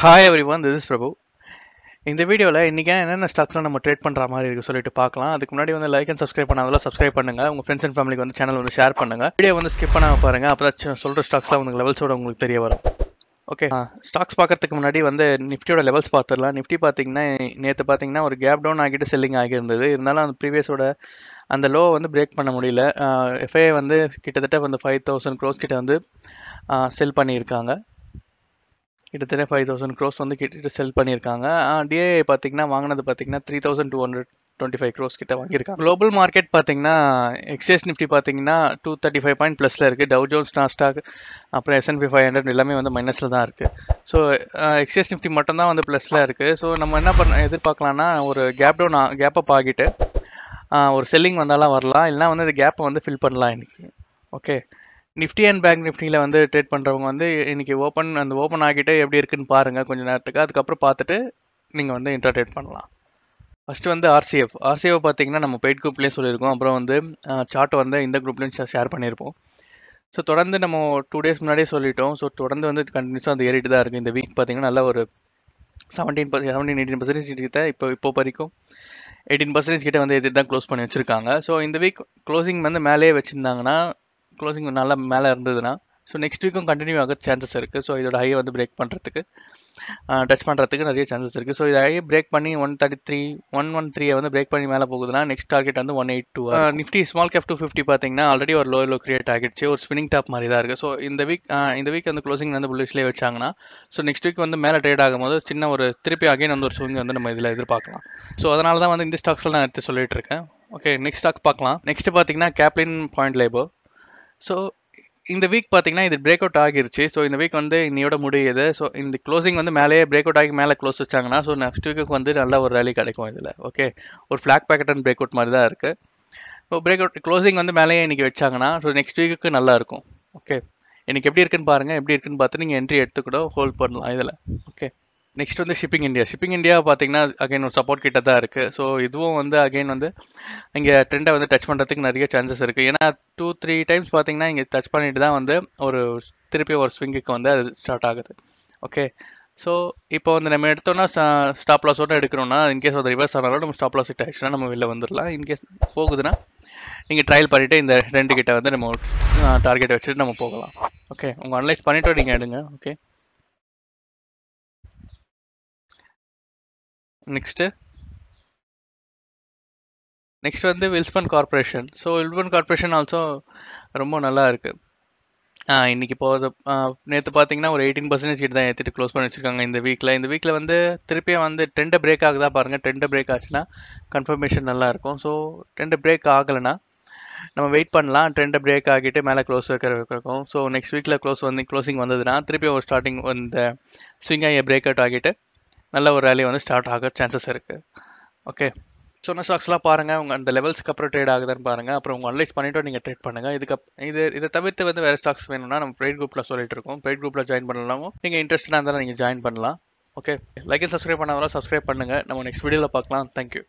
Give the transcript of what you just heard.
Hi everyone, this is Prabhu. இந்த வீடியோவில் இன்றைக்கி என்னென்ன ஸ்டாக்ஸ்லாம் நம்ம ட்ரேட் பண்ணுற மாதிரி இருக்குது சொல்லிட்டு பார்க்கலாம். அதுக்கு முன்னாடி வந்து லைக் அண்ட் சப்ஸ்கிரைப் பண்ணாதெல்லாம் சப்ஸ்கிரைப் பண்ணுங்கள். உங்கள் ஃப்ரெண்ட்ஸ் அண்ட் ஃபேமிலிக்கு வந்து சேனல் வந்து ஷேர் பண்ணுங்கள். வீடியோ வந்து ஸ்கிப் பண்ணாமல் பாருங்கள். அப்போ தான் சொல்கிற ஸ்டாக்ஸ்லாம் உங்களுக்கு லெவல்ஸோட உங்களுக்கு தெரிய வரும். ஓகே, ஸ்டாக்ஸ் பார்க்கறதுக்கு முன்னாடி வந்து நிஃப்டியோட லெவல்ஸ் பார்த்துடலாம். நிஃப்டி பார்த்தீங்கன்னா நேற்று பார்த்தீங்கன்னா ஒரு கேப் டவுன் ஆகிட்டு செல்லிங் ஆகியிருந்தது. இருந்தாலும் அந்த ப்ரீவியஸோட அந்த லோ வந்து பிரேக் பண்ண முடியல. எஃப்ஐ வந்து கிட்டத்தட்ட வந்து 5,000 crores கிட்ட வந்து செல் பண்ணியிருக்காங்க. கிட்டத்தட்ட 5,000 crores வந்து கிட்ட செல் பண்ணியிருக்காங்க. டிஏ பார்த்தீங்கன்னா வாங்கினது பார்த்தீங்கன்னா 3,225 crores கிட்ட வாங்கியிருக்காங்க. குளோபல் மார்க்கெட் பார்த்தீங்கன்னா எக்ஸ்சேஞ்ச் நிஃப்டி பார்த்தீங்கன்னா 235 பாயிண்ட் ப்ளஸில் இருக்குது. டவ் ஜோன்ஸ் நாஸ்டாக் அப்புறம் S&P 500 எல்லாமே வந்து மைனஸில் தான் இருக்குது. ஸோ எக்ஸ்சேஞ்ச் நிஃப்டி மட்டும்தான் வந்து ப்ளஸில் இருக்குது. ஸோ நம்ம என்ன எதிர்பார்க்கலாம்னா ஒரு கேப் அப் ஆகிட்டு ஒரு செல்லிங் வந்தாலும் வரலாம், இல்லைனா வந்து இந்த கேப்பை வந்து ஃபில் பண்ணலாம் இன்னைக்கு. ஓகே, நிஃப்டி அண்ட் பேங்க் நிஃப்டியில் வந்து ட்ரேட் பண்ணுறவங்க வந்து இன்றைக்கி ஓப்பன் ஆகிட்டு எப்படி இருக்குன்னு பாருங்கள் கொஞ்சம் நேரத்துக்கு. அதுக்கப்புறம் பார்த்துட்டு நீங்கள் வந்து ட்ரேட் பண்ணலாம். ஃபஸ்ட்டு வந்து ஆர்சிஎஃப் பார்த்தீங்கன்னா நம்ம பெய்ட் குரூப்லேயும் சொல்லியிருக்கோம். அப்புறம் வந்து சார்ட் வந்து இந்த குரூப்லேயும் ஷேர் பண்ணியிருப்போம். ஸோ தொடர்ந்து நம்ம 2 days முன்னாடியே சொல்லிட்டோம். ஸோ தொடர்ந்து வந்து கண்டினியூஸாக வந்து ஏறிட்டு தான் இருக்குது. இந்த வீக் பார்த்தீங்கன்னா நல்ல ஒரு 17-18% கிட்ட இப்போ வரைக்கும் 18% கிட்ட வந்து எதிர்த்து தான் க்ளோஸ் பண்ணி வச்சுருக்காங்க. ஸோ இந்த வீக் க்ளோசிங் வந்து மேலேயே வச்சுருந்தாங்கன்னா, க்ளோசிங் நல்லா மேலே இருந்ததுன்னா, ஸோ நெக்ஸ்ட் வீக்கும் கண்டினியூ ஆக சான்சஸ் இருக்குது. ஸோ இதோட ஹையை வந்து பிரேக் பண்ணுறதுக்கு டச் பண்ணுறதுக்கு நிறைய சான்சஸ் இருக்குது. ஸோ இதை ஹையை பிரேக் பண்ணி 113 வந்து பிரேக் பண்ணி மேலே போகுதுன்னா நெக்ஸ்ட் டார்கெட் வந்து 182. நிஃப்டி ஸ்மால் கேப் 250 பார்த்தீங்கன்னா ஆல்ரெடி ஒரு லோ கிரியேட் ஆகிடுச்சு. ஒரு ஸ்பின்னிங் டாப் மாதிரி தான் இருக்குது. ஸோ இந்த வீக் வந்து க்ளோசிங் வந்து புல்லிஷ்லேயே வச்சாங்கன்னா, ஸோ நெக்ஸ்ட் வீக் வந்து மேலே ட்ரேட் ஆகும்போது சின்ன ஒரு திருப்பி அகைன் வந்து ஒரு ஸ்விங் வந்து நம்ம இதில் எதிர்பார்க்கலாம். ஸோ அதனால தான் வந்து இந்த ஸ்டாக்ஸ்லாம் நான் எடுத்து சொல்லிட்டு இருக்கேன். ஓகே, நெக்ஸ்ட் ஸ்டாக் பார்க்கலாம். நெக்ஸ்ட் பார்த்தீங்கன்னா கேப்லின் பாயிண்ட் லேபர். ஸோ இந்த வீக் பார்த்தீங்கன்னா இது பிரேக் அவுட் ஆகிருச்சு. ஸோ இந்த வீக் வந்து இன்னையோட முடியுது. ஸோ இந்த க்ளோசிங் வந்து மேலேயே பிரேக் அவுட் ஆகி மேலே க்ளோஸ் வச்சாங்கன்னா, ஸோ நெக்ஸ்ட் வீக்குக்கு வந்து நல்ல ஒரு ரேலி கிடைக்கும் இதில். ஓகே, ஒரு flag packet and break out மாதிரி தான் இருக்குது. ஸோ பிரேக் அவுட் க்ளோசிங் வந்து மேலேயே இன்றைக்கி வச்சாங்கன்னா, ஸோ நெக்ஸ்ட் வீக்குக்கு நல்லா இருக்கும். ஓகே, இன்றைக்கி எப்படி இருக்குன்னு பாருங்கள். எப்படி இருக்குன்னு பார்த்து நீங்கள் என்ட்ரி எடுத்துக்கூட ஹோல்ட் பண்ணலாம் இதில். ஓகே, நெக்ஸ்ட் வந்து ஷிப்பிங் இந்தியா பார்த்தீங்கன்னா அகைன் ஒரு சப்போர்ட் கிட்ட தான் இருக்குது. ஸோ இதுவும் வந்து அகைன் வந்து இங்கே ட்ரெண்டை வந்து டச் பண்ணுறதுக்கு நிறைய சான்சஸ் இருக்குது. ஏன்னா 2-3 டைம்ஸ் பார்த்தீங்கன்னா இங்கே டச் பண்ணிட்டு தான் வந்து ஒரு திருப்பி ஒரு ஸ்விங்குக்கு வந்து அது ஸ்டார்ட் ஆகுது. ஓகே, ஸோ இப்போ வந்து நம்ம எடுத்தோம்னா ஸ்டாப் லாஸோடு எடுக்கிறோம்னா, இன்கேஸ் வந்து ரிவர்ஸ் ஆனாலும் நம்ம ஸ்டாப் லாஸ் ஹிட் ஆகிடுச்சுன்னா நம்ம வெளில வந்துடலாம். இன்கேஸ் போகுதுன்னா நீங்கள் ட்ரையல் பண்ணிவிட்டு இந்த 2 கிட்ட வந்து நம்ம டார்கெட் வச்சுட்டு நம்ம போகலாம். ஓகே, உங்கள் அனலைஸ் பண்ணிவிட்டு நீங்கள் எடுங்க. ஓகே, நெக்ஸ்ட் வந்து வில்ஸ்பன் கார்பரேஷன். ஸோ வில்ஸ்பன் கார்பரேஷன் ஆல்சோ ரொம்ப நல்லா இருக்குது. இன்றைக்கி போகிறது நேற்று பார்த்தீங்கன்னா ஒரு 18% கிட்ட தான் ஏற்றிட்டு க்ளோஸ் பண்ணி வச்சுருக்காங்க இந்த வீக்கில் வந்து திருப்பியும் வந்து ட்ரெண்டை பிரேக் ஆகுதா பாருங்கள். ட்ரெண்டை பிரேக் ஆச்சுன்னா கன்ஃபர்மேஷன் நல்லாயிருக்கும். ஸோ ட்ரெண்டை பிரேக் ஆகலைன்னா நம்ம வெயிட் பண்ணலாம். ட்ரெண்டை பிரேக் ஆகிட்டு மேலே க்ளோஸ் வைக்கிறக்கும். ஸோ நெக்ஸ்ட் வீக்கில் க்ளோசிங் வந்ததுன்னா திருப்பி ஒரு ஸ்டார்டிங் இந்த ஸ்விங்காக பிரேக் அவுட் ஆகிட்டு நல்ல ஒரு ரேலி வந்து ஸ்டார்ட் ஆக சான்சஸ் இருக்குது. ஓகே, சொன்ன ஸ்டாக்ஸ்லாம் பாருங்கள். உங்கள் அந்த லெவல்ஸ்க்கு அப்புறம் ட்ரேட் ஆகுதுன்னு பாருங்கள். அப்புறம் உங்கள் அனலைஸ் பண்ணிவிட்டு நீங்கள் ட்ரேட் பண்ணுங்கள். இதை தவிர்த்து வந்து வேறு ஸ்டாக்ஸ் வேணும்னா நம்ம பெய்ட் குரூப்பில் சொல்லிட்டு இருக்கோம். பெய்ட் குரூப்பில் ஜாயின் பண்ணலாமோ நீங்கள் இன்ட்ரெஸ்டாக இருந்தாலும் நீங்கள் ஜாயின் பண்ணலாம். ஓகே, லைக் அண்ட் சப்ஸ்கிரைப் பண்ணாலும் சப்ஸ்கிரைப் பண்ணுங்கள். நம்ம நெக்ஸ்ட் வீடியோவில் பார்க்கலாம். தேங்க்யூ.